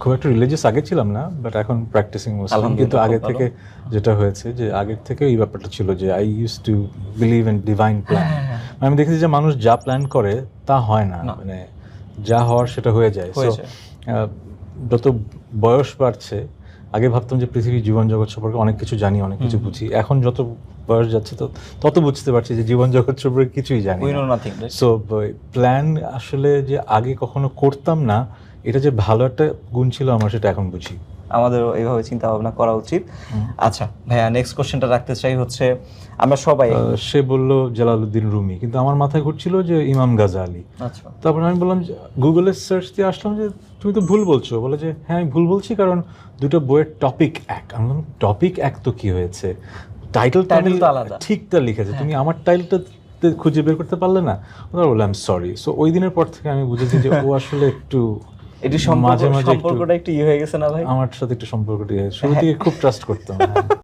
খুব একটা রিলিজিয়াস আগে ছিলাম না, বাট এখন প্র্যাকটিসিং মুসলিম। কিন্তু আগে থেকে যেটা হয়েছে যে আগের থেকে এই ব্যাপারটা ছিল যে I use to believe in divine plan. আমি দেখেছি যে মানুষ যা প্ল্যান করে তা হয় না, মানে যা হওয়ার সেটা হয়ে যায়। সো যত বয়স বাড়ছে, আগে ভাবতাম যে পৃথিবীর জীবন জগৎ সম্পর্কে অনেক কিছু জানি, অনেক কিছু বুঝি। এখন যত বয়স যাচ্ছে তত বুঝতে পারছি যে জীবন জগৎ সম্পর্কে কিছুই জানি না। সো প্ল্যান আসলে যে আগে কখনো করতাম না, এটা যে ভালো একটা গুণ ছিল আমার, সেটা এখন বুঝি। আমাদের এইভাবে চিন্তা ভাবনা করা উচিত। আচ্ছা ভাইয়া, নেক্সট কোশ্চেনটা রাখতে চাই হচ্ছে, আমরা সবাই সে বলল জালালউদ্দিন রুমি, কিন্তু আমার মাথায় ঘুরছিল যে ইমাম গাজালি। আচ্ছা, তারপর আমি বললাম, গুগলে সার্চ দিয়ে আসলাম যে তুমি তো ভুল বলছো। বলে যে হ্যাঁ আমি ভুল বলছি, কারণ দুটো বইয়ের টপিক এক। আমি বললাম টপিক এক তো কি হয়েছে, টাইটেল তো আলাদা। ঠিকটা লিখেছে, তুমি আমার টাইটেলটা খুঁজে বের করতে পারলে না। ওরা বললাম সরি। সো ওই দিনের পর থেকে আমি বুঝেছি যে ও আসলে একটু মাঝে মাঝে সম্পর্কটা একটু ইয়ে হয়ে গেছে না ভাই? আমার সাথে একটু সম্পর্কটা শুরু থেকে খুব ট্রাস্ট করতাম।